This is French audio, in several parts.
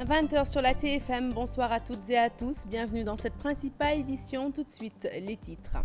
20h sur la TFM, bonsoir à toutes et à tous, bienvenue dans cette principale édition, tout de suite les titres.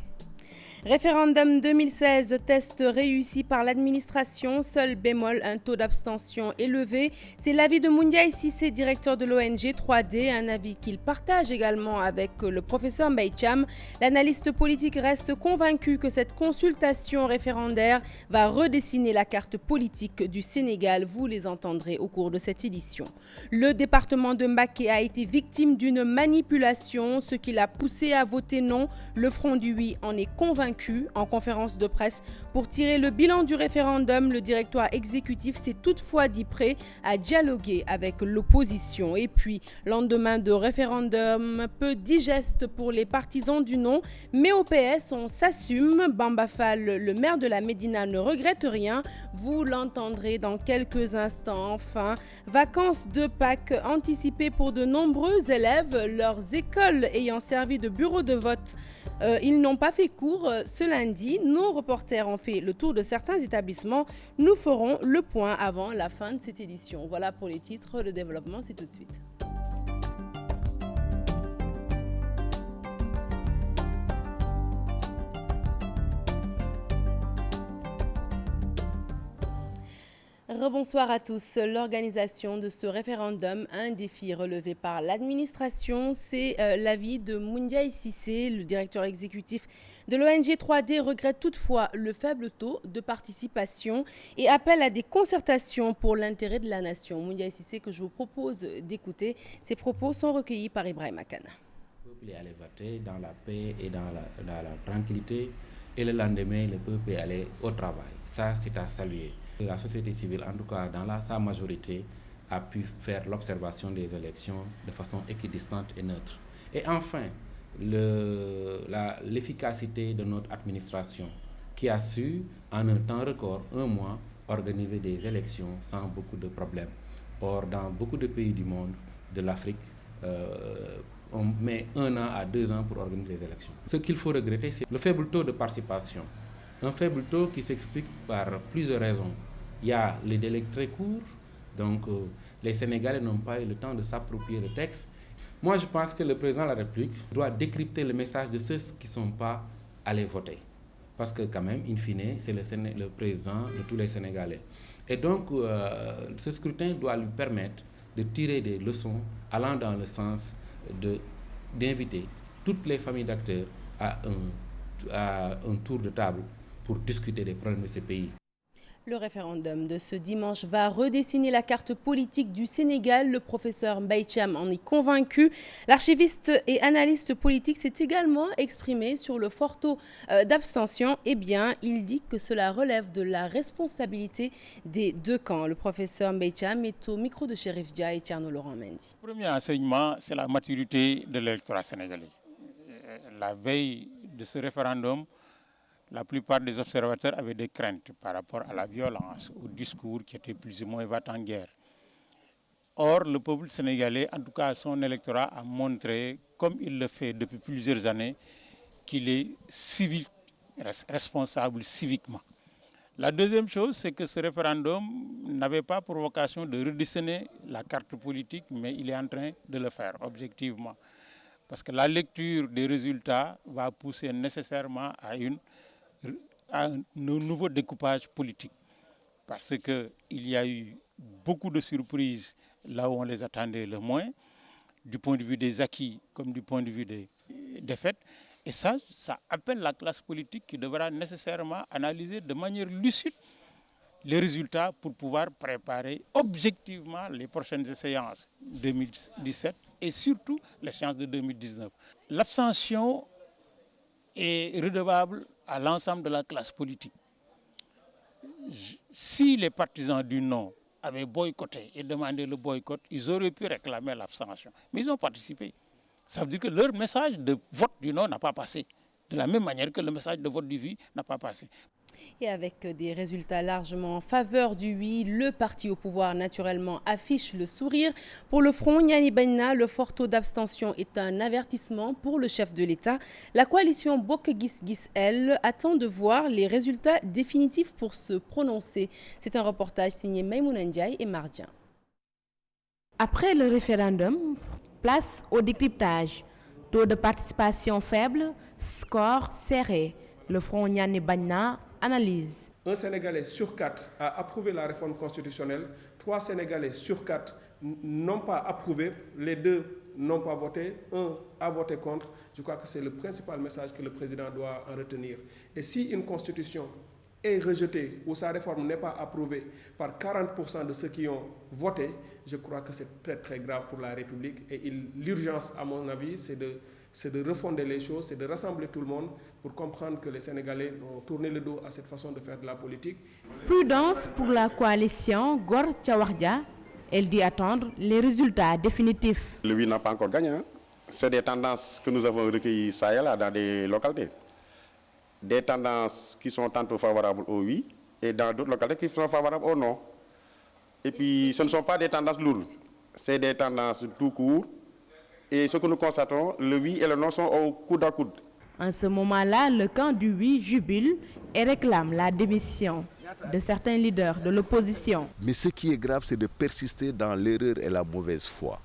Référendum 2016, test réussi par l'administration, seul bémol, un taux d'abstention élevé. C'est l'avis de Moundiaï Cissé, directeur de l'ONG 3D, un avis qu'il partage également avec le professeur Mbaye Thiam. L'analyste politique reste convaincu que cette consultation référendaire va redessiner la carte politique du Sénégal. Vous les entendrez au cours de cette édition. Le département de Mbacké a été victime d'une manipulation, ce qui l'a poussé à voter non. Le Front du Oui en est convaincu. En conférence de presse pour tirer le bilan du référendum, le directoire exécutif s'est toutefois dit prêt à dialoguer avec l'opposition. Et puis, lendemain de référendum, peu digeste pour les partisans du non, mais au PS, on s'assume. Bamba Fall, le maire de la Médina, ne regrette rien. Vous l'entendrez dans quelques instants. Enfin, vacances de Pâques anticipées pour de nombreux élèves, leurs écoles ayant servi de bureau de vote. Ils n'ont pas fait cours ce lundi. Nos reporters ont fait le tour de certains établissements. Nous ferons le point avant la fin de cette édition. Voilà pour les titres. Le développement, c'est tout de suite. Rebonsoir à tous. L'organisation de ce référendum, un défi relevé par l'administration, c'est l'avis de Moundiaï Cissé, le directeur exécutif de l'ONG 3D, regrette toutefois le faible taux de participation et appelle à des concertations pour l'intérêt de la nation. Moundiaï Cissé, que je vous propose d'écouter, ses propos sont recueillis par Ibrahim Akana. Le peuple est allé voter dans la paix et dans la tranquillité, et le lendemain, le peuple est allé au travail. Ça, c'est à saluer. La société civile, en tout cas dans sa majorité, a pu faire l'observation des élections de façon équidistante et neutre. Et enfin, l'efficacité de notre administration qui a su, en un temps record, un mois, organiser des élections sans beaucoup de problèmes. Or, dans beaucoup de pays du monde, de l'Afrique, on met 1 an à 2 ans pour organiser les élections. Ce qu'il faut regretter, c'est le faible taux de participation. Un faible taux qui s'explique par plusieurs raisons. Il y a les délais très courts, donc les Sénégalais n'ont pas eu le temps de s'approprier le texte. Moi, je pense que le président de la République doit décrypter le message de ceux qui ne sont pas allés voter. Parce que quand même, in fine, c'est le président de tous les Sénégalais. Et donc, ce scrutin doit lui permettre de tirer des leçons allant dans le sens d'inviter toutes les familles d'acteurs à un tour de table pour discuter des problèmes de ce pays. Le référendum de ce dimanche va redessiner la carte politique du Sénégal. Le professeur Mbaye Thiam en est convaincu. L'archiviste et analyste politique s'est également exprimé sur le fort taux d'abstention. Eh bien, il dit que cela relève de la responsabilité des deux camps. Le professeur Mbaye Thiam est au micro de Chérif Dia et Thierno Laurent Mendy. Le premier enseignement, c'est la maturité de l'électorat sénégalais. La veille de ce référendum, la plupart des observateurs avaient des craintes par rapport à la violence, au discours qui était plus ou moins va-t-en-guerre. Or, le peuple sénégalais, en tout cas son électorat, a montré, comme il le fait depuis plusieurs années, qu'il est civique, responsable civiquement. La deuxième chose, c'est que ce référendum n'avait pas pour vocation de redessiner la carte politique, mais il est en train de le faire objectivement. Parce que la lecture des résultats va pousser nécessairement à un nouveau découpage politique. Parce qu'il y a eu beaucoup de surprises là où on les attendait le moins, du point de vue des acquis comme du point de vue des défaites. Et ça appelle la classe politique qui devra nécessairement analyser de manière lucide les résultats pour pouvoir préparer objectivement les prochaines séances 2017 et surtout l'échéance de 2019. L'abstention est redevable à l'ensemble de la classe politique. Si les partisans du non avaient boycotté et demandé le boycott, ils auraient pu réclamer l'abstention. Mais ils ont participé. Ça veut dire que leur message de vote du non n'a pas passé. De la même manière que le message de vote du oui n'a pas passé. Et avec des résultats largement en faveur du oui, le parti au pouvoir naturellement affiche le sourire. Pour le Front, Niani Benna, le fort taux d'abstention est un avertissement pour le chef de l'État. La coalition Bokk Gis Gis, elle, attend de voir les résultats définitifs pour se prononcer. C'est un reportage signé Maïmouna Ndiaye et Mardien. Après le référendum, place au décryptage. Taux de participation faible, score serré. Le Front Niani Bagna analyse. Un Sénégalais sur 4 a approuvé la réforme constitutionnelle. 3 Sénégalais sur 4 n'ont pas approuvé. Les 2 n'ont pas voté. 1 a voté contre. Je crois que c'est le principal message que le président doit en retenir. Et si une constitution est rejetée ou sa réforme n'est pas approuvée par 40% de ceux qui ont voté, je crois que c'est très très grave pour la République. Et l'urgence, à mon avis, c'est de refonder les choses, c'est de rassembler tout le monde pour comprendre que les Sénégalais ont tourné le dos à cette façon de faire de la politique. Prudence pour la coalition Gor Tchawardia. Elle dit attendre les résultats définitifs. Le oui n'a pas encore gagné. C'est des tendances que nous avons recueillies ça et là dans des localités. Des tendances qui sont tantôt favorables au oui et dans d'autres localités qui sont favorables au non. Et puis ce ne sont pas des tendances lourdes, c'est des tendances tout court. Et ce que nous constatons, le oui et le non sont au coude à coude. En ce moment-là, le camp du oui jubile et réclame la démission de certains leaders de l'opposition. Mais ce qui est grave, c'est de persister dans l'erreur et la mauvaise foi.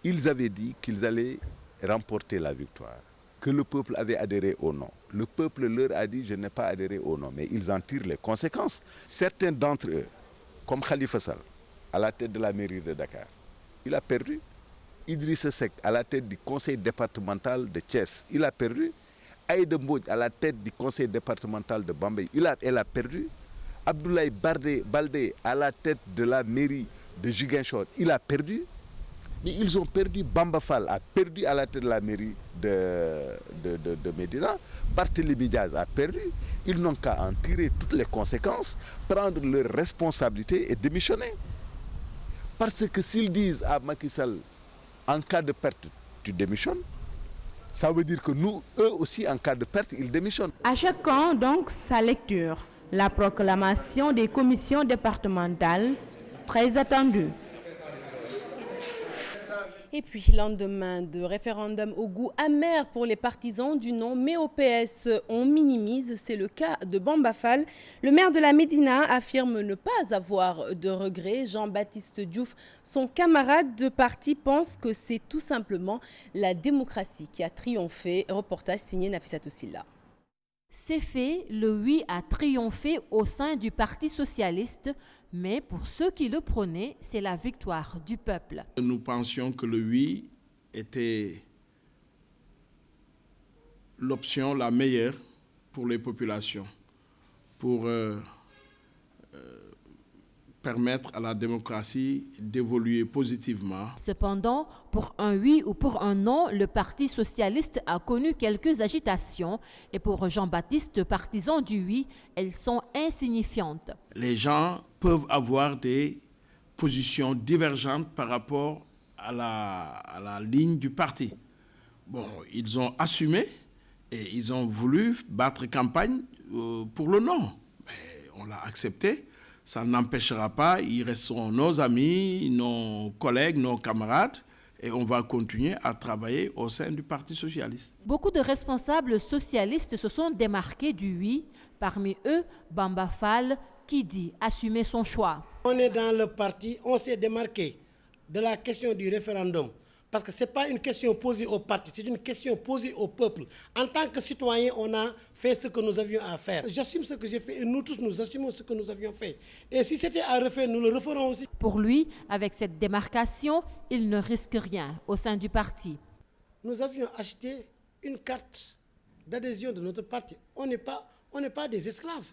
Ils avaient dit qu'ils allaient remporter la victoire, que le peuple avait adhéré au non. Le peuple leur a dit « je n'ai pas adhéré au non », mais ils en tirent les conséquences. Certains d'entre eux, comme Khalifa Sall, à la tête de la mairie de Dakar, il a perdu. Idrissa Seck, à la tête du conseil départemental de Thiès, il a perdu. Aïda Mbodj, à la tête du conseil départemental de Bambey, elle a perdu. Abdoulaye Baldé, à la tête de la mairie de Ziguinchor, il a perdu. Mais ils ont perdu. Bamba Fall a perdu à la tête de la mairie de Médina. Barthélémy Diaz a perdu. Ils n'ont qu'à en tirer toutes les conséquences, prendre leurs responsabilités et démissionner. Parce que s'ils disent à Macky Sall, en cas de perte, tu démissionnes, ça veut dire que nous, eux aussi, en cas de perte, ils démissionnent. À chacun, donc, sa lecture. La proclamation des commissions départementales, très attendue. Et puis, lendemain de référendum au goût amer pour les partisans du non, mais au PS, on minimise. C'est le cas de Bamba Fall. Le maire de la Médina affirme ne pas avoir de regrets. Jean-Baptiste Diouf, son camarade de parti, pense que c'est tout simplement la démocratie qui a triomphé. Reportage signé Nafissatou Silla. C'est fait, le oui a triomphé au sein du Parti socialiste, mais pour ceux qui le prônaient, c'est la victoire du peuple. Nous pensions que le oui était l'option la meilleure pour les populations, pour permettre à la démocratie d'évoluer positivement. Cependant, pour un oui ou pour un non, le Parti socialiste a connu quelques agitations et pour Jean-Baptiste, partisan du oui, elles sont insignifiantes. Les gens peuvent avoir des positions divergentes par rapport à la ligne du parti. Bon, ils ont assumé et ils ont voulu battre campagne pour le non. Mais on l'a accepté. Ça n'empêchera pas, ils resteront nos amis, nos collègues, nos camarades, et on va continuer à travailler au sein du Parti socialiste. Beaucoup de responsables socialistes se sont démarqués du oui, parmi eux Bamba Fall qui dit assumer son choix. On est dans le parti, on s'est démarqué de la question du référendum. Parce que ce n'est pas une question posée au parti, c'est une question posée au peuple. En tant que citoyen, on a fait ce que nous avions à faire. J'assume ce que j'ai fait et nous tous, nous assumons ce que nous avions fait. Et si c'était à refaire, nous le referons aussi. Pour lui, avec cette démarcation, il ne risque rien au sein du parti. Nous avions acheté une carte d'adhésion de notre parti. On n'est pas des esclaves.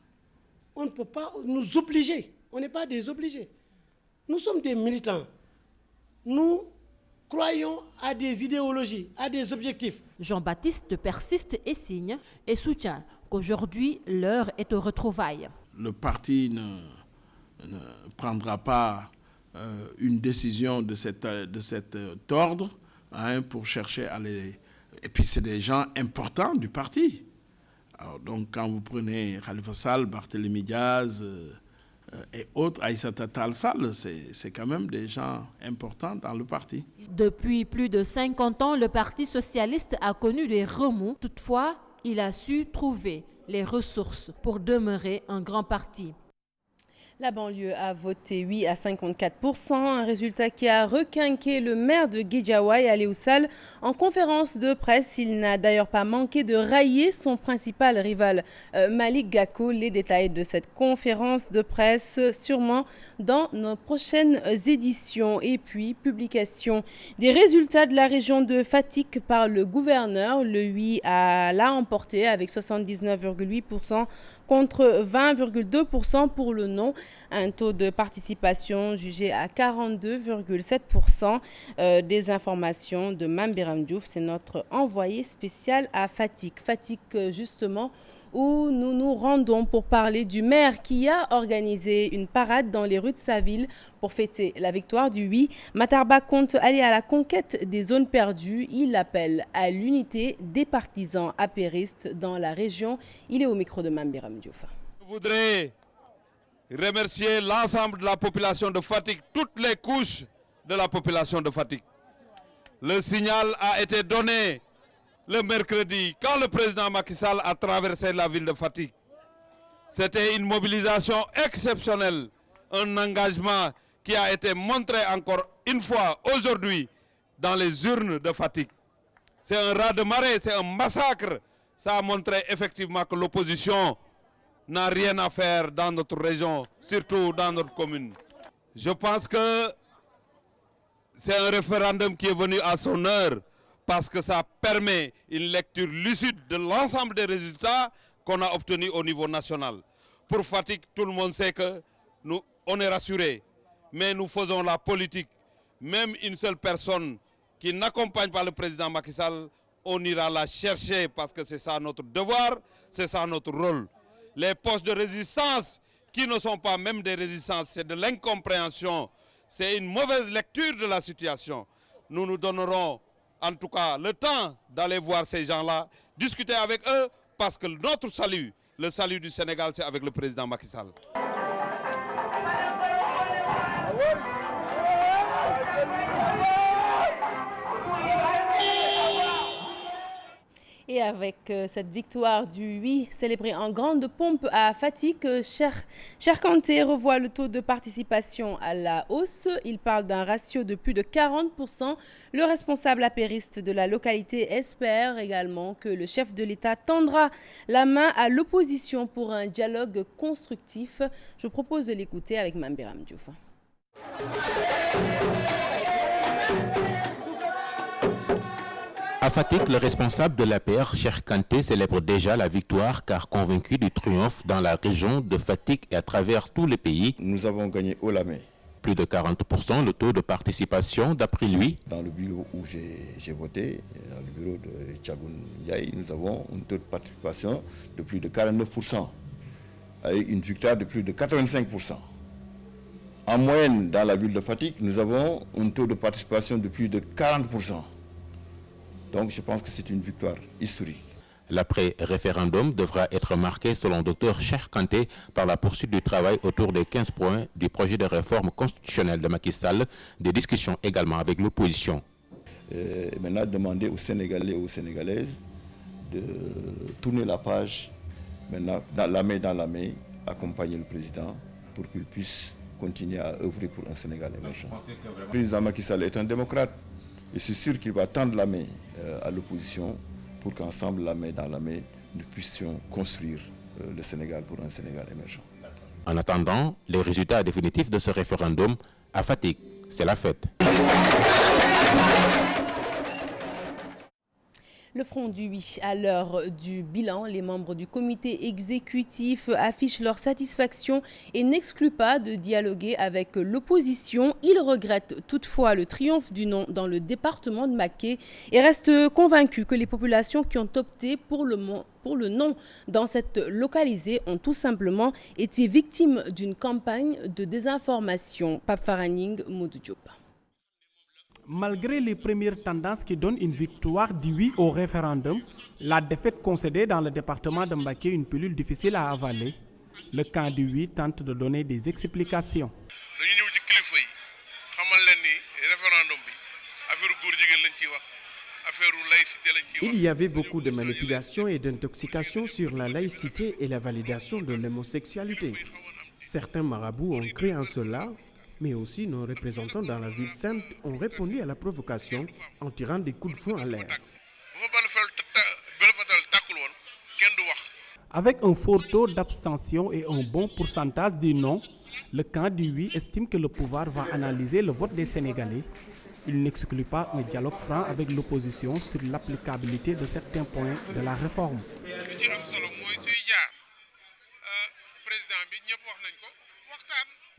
On ne peut pas nous obliger. On n'est pas des obligés. Nous sommes des militants. Nous croyons à des idéologies, à des objectifs. Jean-Baptiste persiste et signe et soutient qu'aujourd'hui, l'heure est aux retrouvailles. Le parti ne prendra pas une décision de cet ordre pour chercher à les... Et puis c'est des gens importants du parti. Alors, donc quand vous prenez Khalifa Sall, Barthélémy Diaz... et autres, Aïssata Tall Sall, c'est quand même des gens importants dans le parti. Depuis plus de 50 ans, le Parti socialiste a connu des remous. Toutefois, il a su trouver les ressources pour demeurer un grand parti. La banlieue a voté oui à 54%, un résultat qui a requinqué le maire de Guédiawaye, Aliou Sall, en conférence de presse. Il n'a d'ailleurs pas manqué de railler son principal rival, Malick Gakou. Les détails de cette conférence de presse, sûrement dans nos prochaines éditions. Et puis, publication des résultats de la région de Fatick par le gouverneur. Le oui l'a emporté avec 79,8% contre 20,2% pour le non. Un taux de participation jugé à 42,7%. Des informations de Mambiram Diouf, c'est notre envoyé spécial à Fatick. Fatick, justement, où nous nous rendons pour parler du maire qui a organisé une parade dans les rues de sa ville pour fêter la victoire du oui. Matarba compte aller à la conquête des zones perdues. Il appelle à l'unité des partisans apéristes dans la région. Il est au micro de Mambiram Diouf. Je voudrais remercier l'ensemble de la population de Fatick, toutes les couches de la population de Fatick. Le signal a été donné le mercredi, quand le président Macky Sall a traversé la ville de Fatick. C'était une mobilisation exceptionnelle, un engagement qui a été montré encore une fois aujourd'hui dans les urnes de Fatick. C'est un raz-de-marée, c'est un massacre. Ça a montré effectivement que l'opposition n'a rien à faire dans notre région, surtout dans notre commune. Je pense que c'est un référendum qui est venu à son heure, parce que ça permet une lecture lucide de l'ensemble des résultats qu'on a obtenus au niveau national. Pour Fatick, tout le monde sait que on est rassuré, mais nous faisons la politique. Même une seule personne qui n'accompagne pas le président Macky Sall, on ira la chercher parce que c'est ça notre devoir, c'est ça notre rôle. Les poches de résistance qui ne sont pas même des résistances, c'est de l'incompréhension, c'est une mauvaise lecture de la situation. Nous nous donnerons en tout cas le temps d'aller voir ces gens-là, discuter avec eux, parce que notre salut, le salut du Sénégal, c'est avec le président Macky Sall. Et avec cette victoire du oui célébrée en grande pompe à Fatick, Cheikh Kanté revoit le taux de participation à la hausse. Il parle d'un ratio de plus de 40%. Le responsable apériste de la localité espère également que le chef de l'État tendra la main à l'opposition pour un dialogue constructif. Je propose de l'écouter avec Mambiram Diouf. À Fatick, le responsable de l'APR, Cheikh Kanté, célèbre déjà la victoire car convaincu du triomphe dans la région de Fatick et à travers tout le pays. Nous avons gagné haut la main. Plus de 40% le taux de participation d'après lui. Dans le bureau où j'ai voté, dans le bureau de Tchagoun Yaï, nous avons un taux de participation de plus de 49%, avec une victoire de plus de 85%. En moyenne, dans la ville de Fatick, nous avons un taux de participation de plus de 40%. Donc je pense que c'est une victoire historique. L'après-référendum devra être marqué, selon Dr Cheikh Kanté, par la poursuite du travail autour des 15 points du projet de réforme constitutionnelle de Macky Sall, des discussions également avec l'opposition. Et maintenant, demander aux Sénégalais et aux Sénégalaises de tourner la page, maintenant, dans la main, accompagner le président pour qu'il puisse continuer à œuvrer pour un Sénégal émergent. Le président Macky Sall est un démocrate. Et c'est sûr qu'il va tendre la main à l'opposition pour qu'ensemble, la main dans la main, nous puissions construire le Sénégal pour un Sénégal émergent. En attendant les résultats définitifs de ce référendum, à Fatick, c'est la fête. Le front du oui. À l'heure du bilan, les membres du comité exécutif affichent leur satisfaction et n'excluent pas de dialoguer avec l'opposition. Ils regrettent toutefois le triomphe du non dans le département de Maké et restent convaincus que les populations qui ont opté pour le non dans cette localisée ont tout simplement été victimes d'une campagne de désinformation. Pape Faraning, Modou Diop. Malgré les premières tendances qui donnent une victoire du oui au référendum, la défaite concédée dans le département de Mbacké une pilule difficile à avaler, le camp du oui tente de donner des explications. Il y avait beaucoup de manipulations et d'intoxication sur la laïcité et la validation de l'homosexualité. Certains marabouts ont cru en cela, mais aussi nos représentants dans la ville sainte ont répondu à la provocation en tirant des coups de feu en l'air. Avec un fort taux d'abstention et un bon pourcentage du non, le camp du oui estime que le pouvoir va analyser le vote des Sénégalais. Il n'exclut pas un dialogue franc avec l'opposition sur l'applicabilité de certains points de la réforme.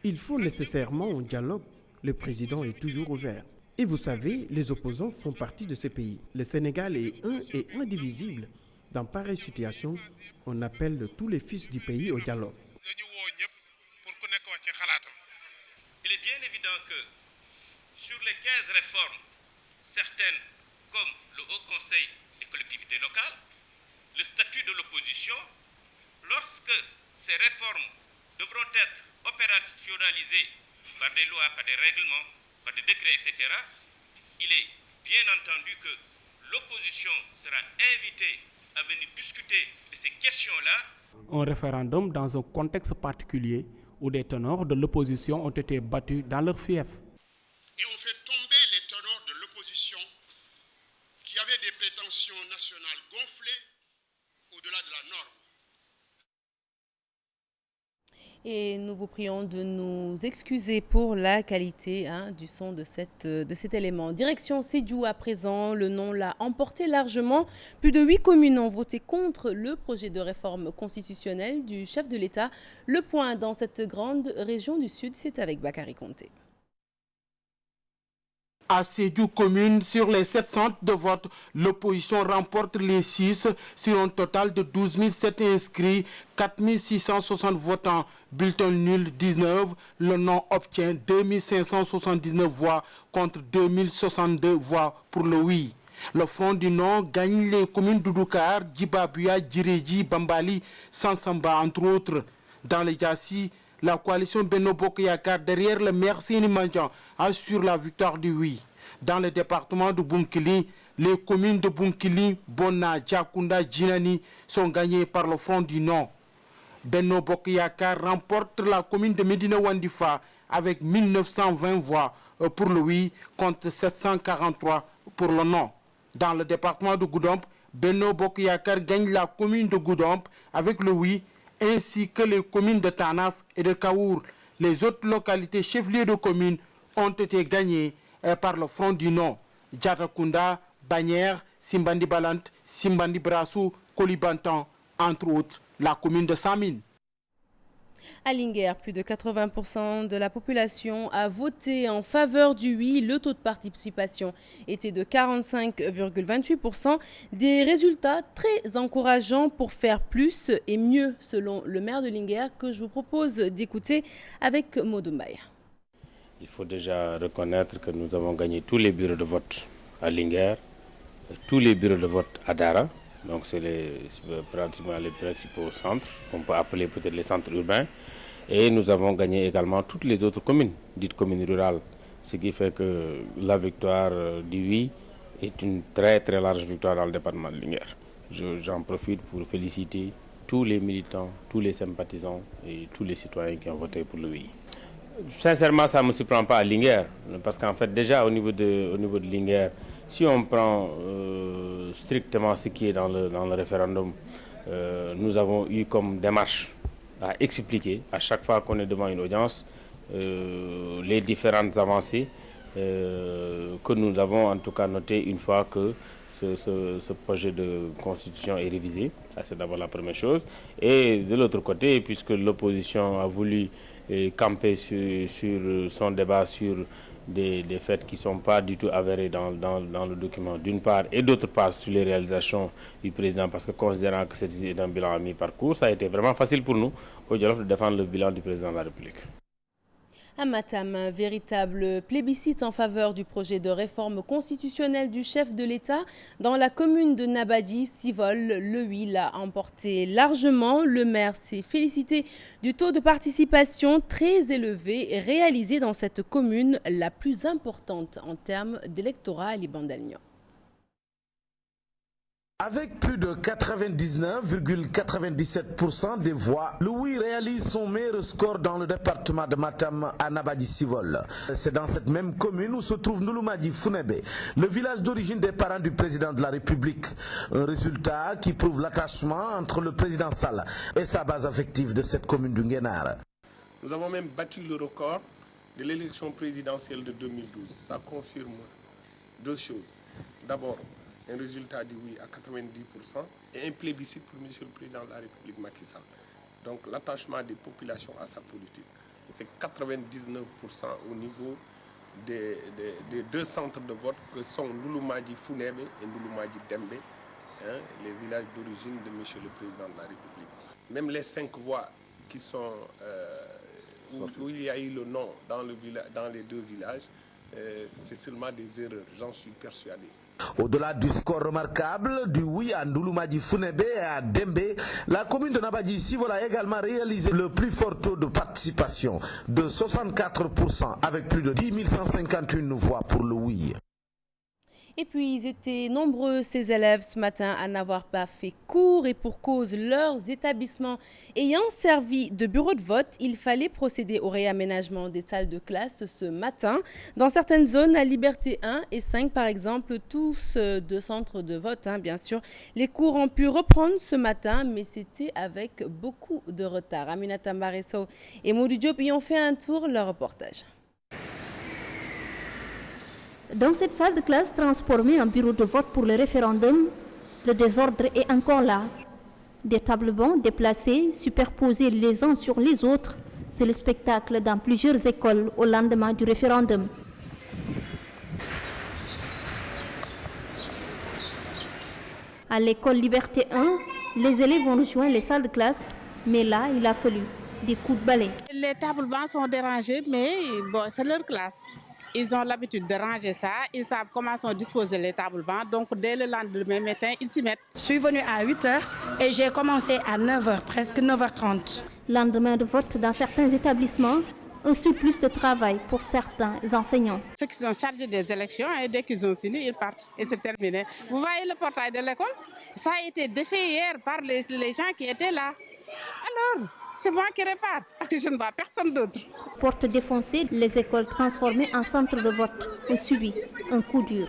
Il faut nécessairement un dialogue. Le président est toujours ouvert. Et vous savez, les opposants font partie de ce pays. Le Sénégal est un et indivisible. Dans pareille situation, on appelle tous les fils du pays au dialogue. Il est bien évident que sur les 15 réformes, certaines comme le Haut Conseil des collectivités locales, le statut de l'opposition, lorsque ces réformes devront être opérationnalisées par des lois, par des règlements, par des décrets, etc., il est bien entendu que l'opposition sera invitée à venir discuter de ces questions-là. Un référendum dans un contexte particulier où des ténors de l'opposition ont été battus dans leur fief. Et on fait tomber les ténors de l'opposition qui avaient des prétentions nationales gonflées au-delà de la norme. Et nous vous prions de nous excuser pour la qualité du son de cet élément. Direction Sédhiou à présent, le non l'a emporté largement. Plus de 8 communes ont voté contre le projet de réforme constitutionnelle du chef de l'État. Le point dans cette grande région du Sud, c'est avec Bakary Konté. À Sédhiou commune, sur les 7 centres de vote, l'opposition remporte les 6 sur un total de 12 700 inscrits, 4 660 votants, bulletin nul 19. Le non obtient 2 579 voix contre 2 062 voix pour le oui. Le front du non gagne les communes d'Oudoukar, Djibabuya, Djiréji, Bambali, Sansamba entre autres. Dans les Djassi, la coalition Benno Bokk Yakaar derrière le maire Seyni Mandiang assure la victoire du oui. Dans le département de Bounkiling, les communes de Bounkiling, Bona, Djakounda, Djinani sont gagnées par le front du non. Benno Bokk Yakaar remporte la commune de Médina Wandifa avec 1920 voix pour le oui contre 743 pour le non. Dans le département de Goudomp, Benno Bokk Yakaar gagne la commune de Goudomp avec le oui, ainsi que les communes de Tanaf et de Kaour. Les autres localités chefs-lieux de communes ont été gagnées par le front du non. Djatakunda, Bagnères, Simbandi Balant, Simbandi Brassou, Kolibantan, entre autres, la commune de Samine. À Linguère, plus de 80% de la population a voté en faveur du oui. Le taux de participation était de 45,28%. Des résultats très encourageants pour faire plus et mieux, selon le maire de Linguère, que je vous propose d'écouter avec Modoumbaya. Il faut déjà reconnaître que nous avons gagné tous les bureaux de vote à Linguère, tous les bureaux de vote à Dara. Donc c'est pratiquement les principaux centres, qu'on peut appeler peut-être les centres urbains. Et nous avons gagné également toutes les autres communes, dites communes rurales. Ce qui fait que la victoire du oui est une très très large victoire dans le département de Linguère. J'en profite pour féliciter tous les militants, tous les sympathisants et tous les citoyens qui ont voté pour le oui. Sincèrement, ça ne me surprend pas à Linguère, parce qu'en fait déjà au niveau de Linguère, si on prend strictement ce qui est dans le référendum, nous avons eu comme démarche à expliquer à chaque fois qu'on est devant une audience les différentes avancées que nous avons en tout cas notées une fois que ce projet de constitution est révisé. Ça, c'est d'abord la première chose. Et de l'autre côté, puisque l'opposition a voulu camper sur son débat sur des faits qui ne sont pas du tout avérés dans le document, d'une part, et d'autre part sur les réalisations du président, parce que considérant que c'est un bilan à mi-parcours, ça a été vraiment facile pour nous, au Jolof, de défendre le bilan du président de la République. À Matam, un véritable plébiscite en faveur du projet de réforme constitutionnelle du chef de l'État. Dans la commune de Nabadji, Sivol, le oui l'a emporté largement. Le maire s'est félicité du taux de participation très élevé réalisé dans cette commune, la plus importante en termes d'électorat à Liban d'Alnion. Avec plus de 99,97% des voix, le oui réalise son meilleur score dans le département de Matam à Nabadji-Civol. C'est dans cette même commune où se trouve Ndouloumadji Founébé, le village d'origine des parents du président de la République. Un résultat qui prouve l'attachement entre le président Sall et sa base affective de cette commune du Nguénar. Nous avons même battu le record de l'élection présidentielle de 2012. Ça confirme deux choses. D'abord, un résultat du oui à 90% et un plébiscite pour M. le Président de la République Macky Sall. Donc l'attachement des populations à sa politique. C'est 99% au niveau des deux centres de vote que sont Ndouloumadji Founébé et Ndouloumadji Dembé, les villages d'origine de M. le Président de la République. Même les 5 voix qui sont, où il y a eu le non dans les deux villages, c'est seulement des erreurs, j'en suis persuadé. Au-delà du score remarquable du oui à Ndouloumadji Founébé et à Dembé, la commune de Nabadji-Civol a également réalisé le plus fort taux de participation de 64% avec plus de 10 151 voix pour le oui. Et puis, ils étaient nombreux, ces élèves, ce matin, à n'avoir pas fait cours. Et pour cause, leurs établissements ayant servi de bureau de vote, il fallait procéder au réaménagement des salles de classe ce matin. Dans certaines zones, à Liberté 1 et 5, par exemple, tous deux centres de vote, bien sûr. Les cours ont pu reprendre ce matin, mais c'était avec beaucoup de retard. Aminata Mbaresso et Maudou Diop y ont fait un tour, leur reportage. Dans cette salle de classe transformée en bureau de vote pour le référendum, le désordre est encore là. Des tables-bancs déplacés, superposés les uns sur les autres, c'est le spectacle dans plusieurs écoles au lendemain du référendum. À l'école Liberté 1, les élèves ont rejoint les salles de classe, mais là, il a fallu des coups de balai. Les tables-bancs sont dérangés, mais bon, c'est leur classe. Ils ont l'habitude de ranger ça, ils savent comment sont disposés les tables-bancs, donc dès le lendemain matin, ils s'y mettent. Je suis venue à 8h et j'ai commencé à 9h, presque 9h30. Lendemain de vote dans certains établissements, un surplus de travail pour certains enseignants. Ceux qui sont chargés des élections, et dès qu'ils ont fini, ils partent et c'est terminé. Vous voyez le portail de l'école? Ça a été défait hier par les gens qui étaient là. Alors, c'est moi qui répare, parce que je ne vois personne d'autre. Porte défoncée, les écoles transformées en centre de vote ont subi un coup dur.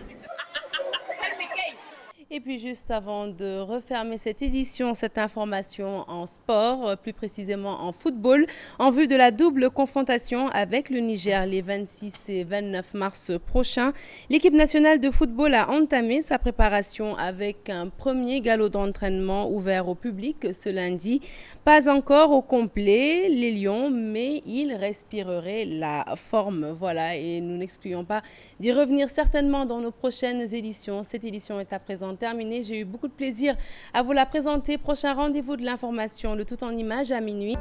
Et puis juste avant de refermer cette édition, cette information en sport, plus précisément en football, en vue de la double confrontation avec le Niger les 26 et 29 mars prochains, l'équipe nationale de football a entamé sa préparation avec un premier galop d'entraînement ouvert au public ce lundi. Pas encore au complet, les Lions, mais ils respireraient la forme. Voilà, et nous n'excluons pas d'y revenir certainement dans nos prochaines éditions. Cette édition est à présent terminée. J'ai eu beaucoup de plaisir à vous la présenter. Prochain rendez-vous de l'information, le tout en images à minuit.